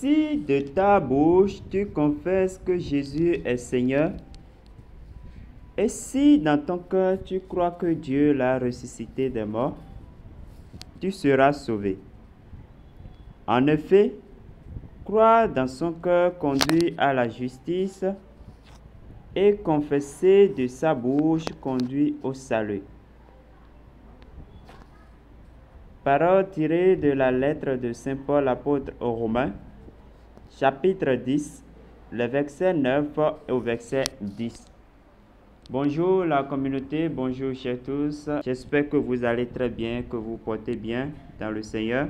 si de ta bouche tu confesses que Jésus est Seigneur, et si dans ton cœur tu crois que Dieu l'a ressuscité des morts, tu seras sauvé. En effet, croire dans son cœur conduit à la justice, et confesser de sa bouche conduit au salut. Parole tirée de la lettre de Saint Paul apôtre aux Romains, chapitre 10, le verset 9 au verset 10. Bonjour la communauté, bonjour chers tous. J'espère que vous allez très bien, que vous portez bien dans le Seigneur.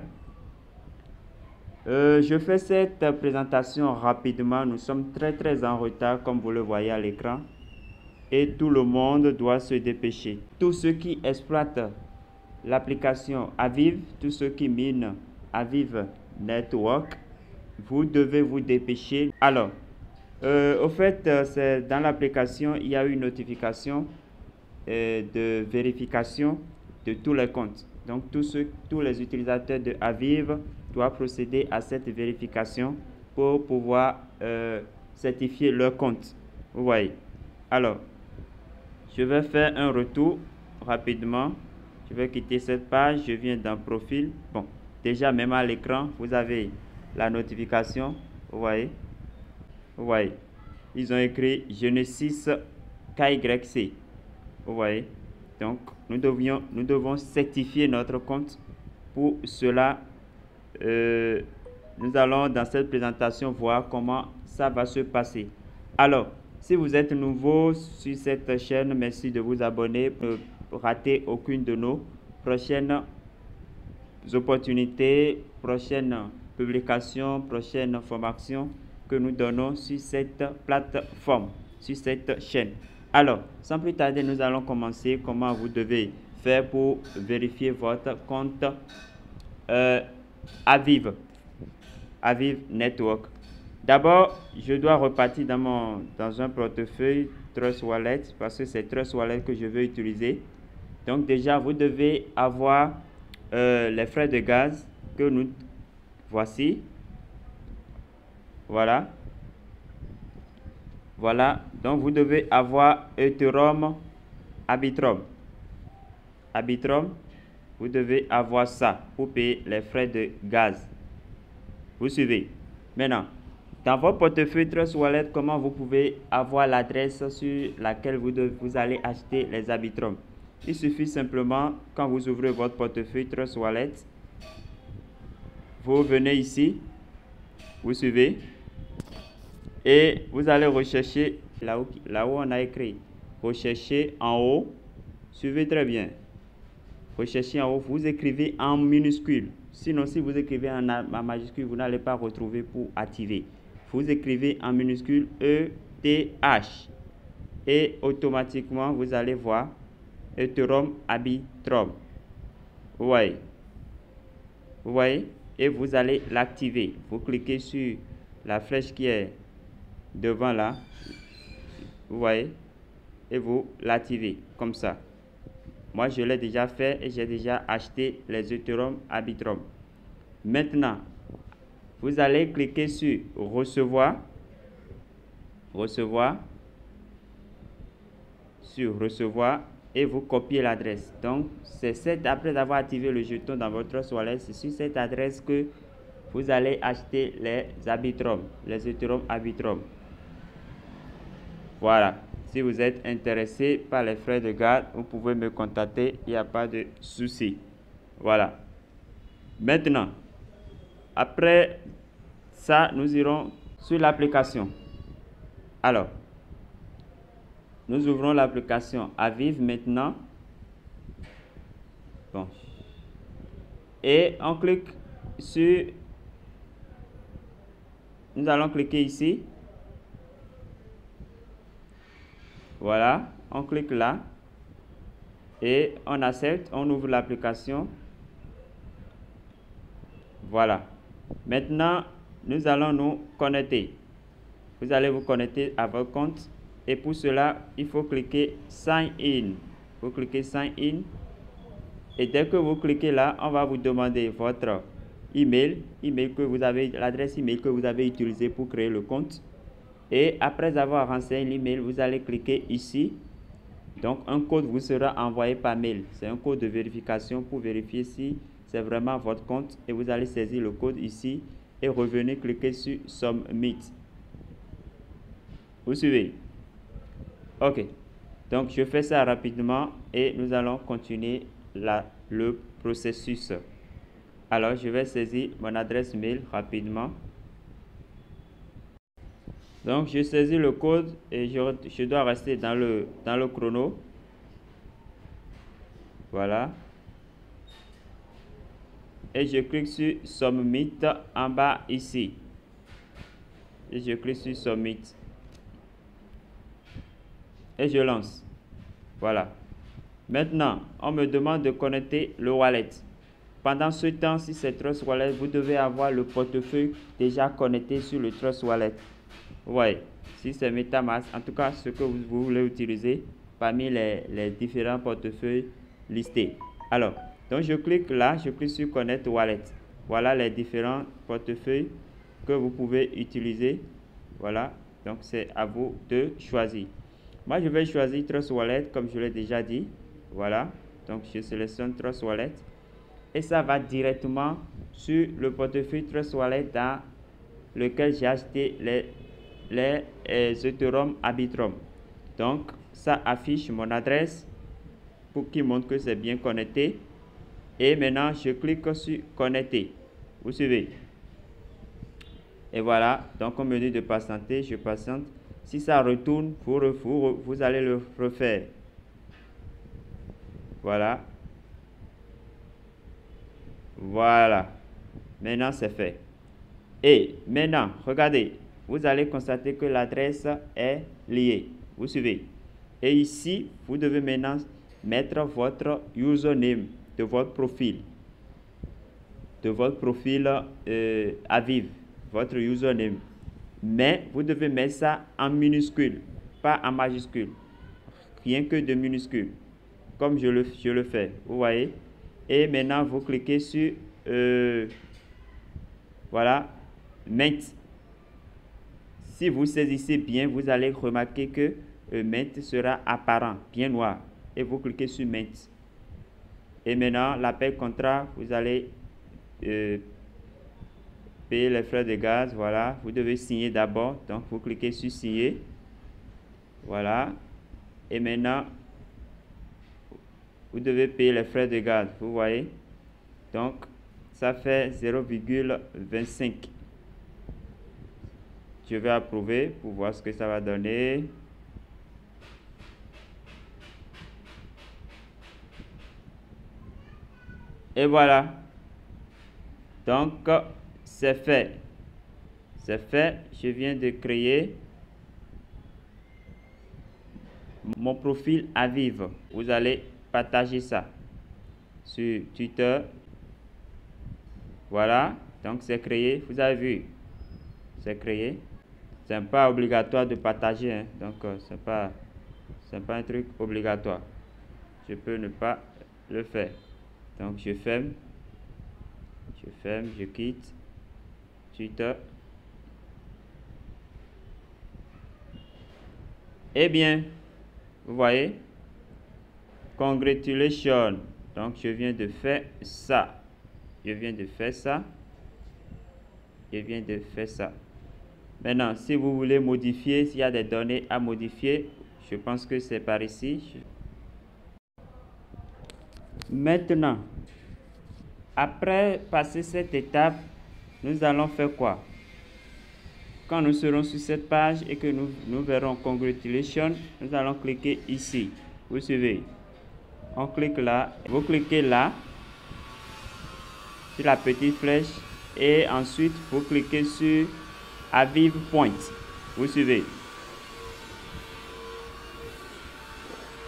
Je fais cette présentation rapidement. Nous sommes très en retard comme vous le voyez à l'écran. Et tout le monde doit se dépêcher. Tous ceux qui exploitent l'application Aviv, tous ceux qui minent Aviv Network, vous devez vous dépêcher. Alors, au fait, c'est dans l'application, il y a une notification de vérification de tous les comptes. Donc, tous les utilisateurs de Aviv doivent procéder à cette vérification pour pouvoir certifier leur compte. Vous voyez. Alors, je vais faire un retour rapidement. Je vais quitter cette page. Je viens dans Profil. Bon, déjà, même à l'écran, vous avez la notification. Vous voyez. Vous voyez. Ils ont écrit Genesis KYC. Vous voyez. Donc, nous devons certifier notre compte. Pour cela, nous allons dans cette présentation voir comment ça va se passer. Alors, si vous êtes nouveau sur cette chaîne, merci de vous abonner pour ne rater aucune de nos prochaines opportunités, prochaines publications, prochaines formations que nous donnons sur cette plateforme, sur cette chaîne. Alors, sans plus tarder, nous allons commencer comment vous devez faire pour vérifier votre compte Aviv Network. D'abord, je dois repartir dans un portefeuille Trust Wallet parce que c'est Trust Wallet que je veux utiliser. Donc déjà, vous devez avoir les frais de gaz que nous voici. Voilà. Voilà. Donc vous devez avoir Ethereum Arbitrum. Arbitrum, vous devez avoir ça pour payer les frais de gaz. Vous suivez. Maintenant, dans votre portefeuille Trust Wallet, comment vous pouvez avoir l'adresse sur laquelle vous allez acheter les Arbitrum? Il suffit simplement, quand vous ouvrez votre portefeuille Trust Wallet, vous venez ici, vous suivez, et vous allez rechercher là où on a écrit. Recherchez en haut, suivez très bien. Recherchez en haut, vous écrivez en minuscule. Sinon, si vous écrivez en majuscule, vous n'allez pas retrouver pour activer. Vous écrivez en minuscule ETH et automatiquement, vous allez voir Ethereum Arbitrum. Vous voyez? Vous voyez? Et vous allez l'activer. Vous cliquez sur la flèche qui est devant là. Vous voyez? Et vous l'activez comme ça. Moi, je l'ai déjà fait et j'ai déjà acheté les Ethereum Arbitrum. Maintenant, vous allez cliquer sur Recevoir. Recevoir. Sur Recevoir et vous copiez l'adresse. Donc, c'est après avoir activé le jeton dans votre wallet, c'est sur cette adresse que vous allez acheter les Arbitrum, les Ethereum Arbitrum. Voilà. Si vous êtes intéressé par les frais de garde, vous pouvez me contacter, il n'y a pas de souci. Voilà. Maintenant, après ça, nous irons sur l'application. Alors, nous ouvrons l'application Aviv maintenant. Bon. Et on clique sur... Nous allons cliquer ici. Voilà, on clique là et on accepte, on ouvre l'application. Voilà. Maintenant, nous allons nous connecter. Vous allez vous connecter à votre compte et pour cela, il faut cliquer Sign In. Vous cliquez Sign In et dès que vous cliquez là, on va vous demander votre email que vous avez, l'adresse email que vous avez utilisée pour créer le compte. Et après avoir renseigné l'email, vous allez cliquer ici. Donc, un code vous sera envoyé par mail. C'est un code de vérification pour vérifier si c'est vraiment votre compte. Et vous allez saisir le code ici et revenez cliquer sur Submit. Vous suivez? Ok. Donc, je fais ça rapidement et nous allons continuer le processus. Alors, je vais saisir mon adresse mail rapidement. Donc, je saisis le code et je dois rester dans le chrono. Voilà. Et je clique sur Submit en bas ici. Et je clique sur Submit. Et je lance. Voilà. Maintenant, on me demande de connecter le wallet. Pendant ce temps, si c'est Trust Wallet, vous devez avoir le portefeuille déjà connecté sur le Trust Wallet. Ouais, si c'est MetaMask, en tout cas ce que vous voulez utiliser parmi les différents portefeuilles listés. Alors, donc je clique là, je clique sur Connect Wallet. Voilà les différents portefeuilles que vous pouvez utiliser. Voilà, donc c'est à vous de choisir. Moi, je vais choisir Trust Wallet comme je l'ai déjà dit. Voilà, donc je sélectionne Trust Wallet. Et ça va directement sur le portefeuille Trust Wallet dans lequel j'ai acheté les Ethereum Arbitrum. Donc, ça affiche mon adresse pour qu'il montre que c'est bien connecté. Et maintenant, je clique sur Connecter. Vous suivez? Et voilà, donc on me dit de patienter, je patiente. Si ça retourne, vous allez le refaire. Voilà. Voilà. Maintenant, c'est fait. Et maintenant, regardez, vous allez constater que l'adresse est liée. Vous suivez? Et ici, vous devez maintenant mettre votre username de votre profil. De votre profil à vivre. Votre username. Mais vous devez mettre ça en minuscule, pas en majuscule. Rien que de minuscule. Comme je le fais. Vous voyez? Et maintenant, vous cliquez sur voilà, Mint. Si vous saisissez bien, vous allez remarquer que Mint sera apparent, bien noir. Et vous cliquez sur Mint. Et maintenant, l'appel contrat, vous allez payer les frais de gaz. Voilà, vous devez signer d'abord. Donc, vous cliquez sur Signer. Voilà. Et maintenant, vous devez payer les frais de gaz. Vous voyez? Donc, ça fait 0,25. Je vais approuver pour voir ce que ça va donner. Et voilà. Donc, c'est fait. C'est fait. Je viens de créer mon profil à vivre. Vous allez partager ça sur Twitter. Voilà. Donc, c'est créé. Vous avez vu. C'est créé. C'est pas obligatoire de partager. Hein. Donc, c'est pas un truc obligatoire. Je peux ne pas le faire. Donc, je ferme. Je quitte Twitter. Eh bien, vous voyez, congratulations. Donc, je viens de faire ça. Je viens de faire ça. Maintenant, si vous voulez modifier, s'il y a des données à modifier, je pense que c'est par ici. Maintenant, après passer cette étape, nous allons faire quoi? Quand nous serons sur cette page et que nous verrons Congratulations, nous allons cliquer ici. Vous suivez? On clique là. Vous cliquez là, sur la petite flèche, et ensuite vous cliquez sur Aviv Point. Vous suivez?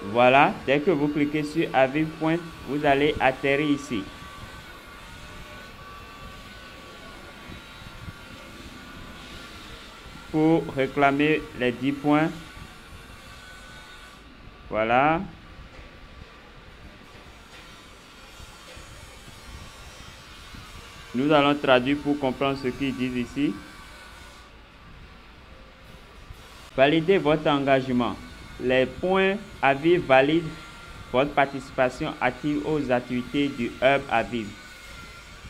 Voilà, dès que vous cliquez sur Aviv Point, vous allez atterrir ici. Pour réclamer les 10 points. Voilà. Nous allons traduire pour comprendre ce qu'ils disent ici. Validez votre engagement. Les points Aviv valident votre participation active aux activités du Hub Aviv.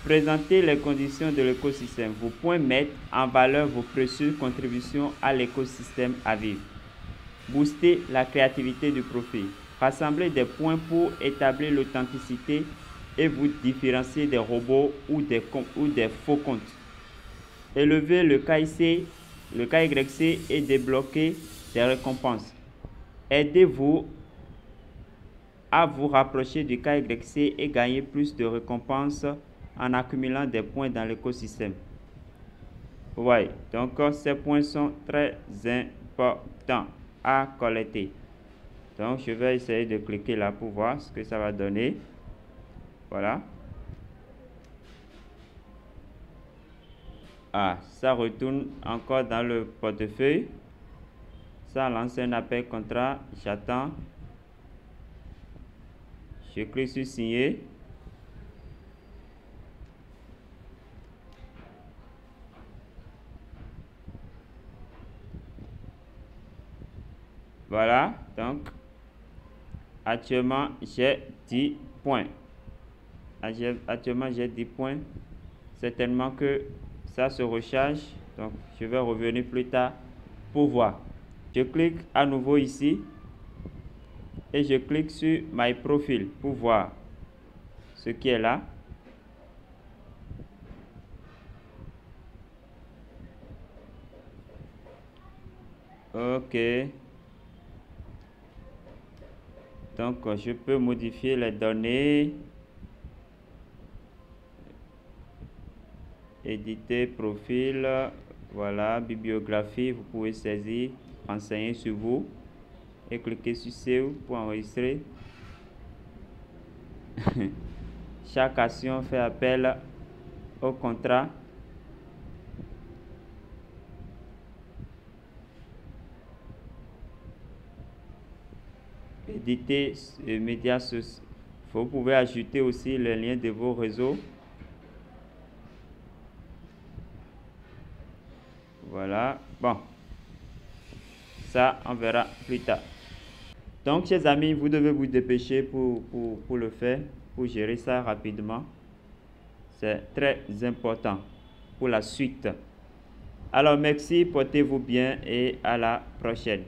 Présentez les conditions de l'écosystème. Vos points mettent en valeur vos précieuses contributions à l'écosystème Aviv. Boostez la créativité du profil. Rassemblez des points pour établir l'authenticité et vous différencier des robots ou des faux comptes. Élevez le KYC et débloquez des récompenses. Aidez-vous à vous rapprocher du KYC et gagner plus de récompenses en accumulant des points dans l'écosystème. Ouais, donc ces points sont très importants à collecter. Donc je vais essayer de cliquer là pour voir ce que ça va donner. Voilà. Ah, ça retourne encore dans le portefeuille. Ça lance un appel contrat. J'attends. Je clique sur signer. Voilà, donc actuellement j'ai 10 points. Actuellement j'ai 10 points. Certainement que ça se recharge. Donc je vais revenir plus tard pour voir. Je clique à nouveau ici et je clique sur My Profile pour voir ce qui est là. Ok. Donc je peux modifier les données. Éditer profil. Voilà, bibliographie. Vous pouvez saisir, renseigner sur vous et cliquer sur Save pour enregistrer. Chaque action fait appel au contrat. Éditer médias sociaux. Vous pouvez ajouter aussi les liens de vos réseaux. Voilà. Bon. Ça, on verra plus tard. Donc, chers amis, vous devez vous dépêcher pour le faire, pour gérer ça rapidement. C'est très important pour la suite. Alors, merci, portez-vous bien et à la prochaine.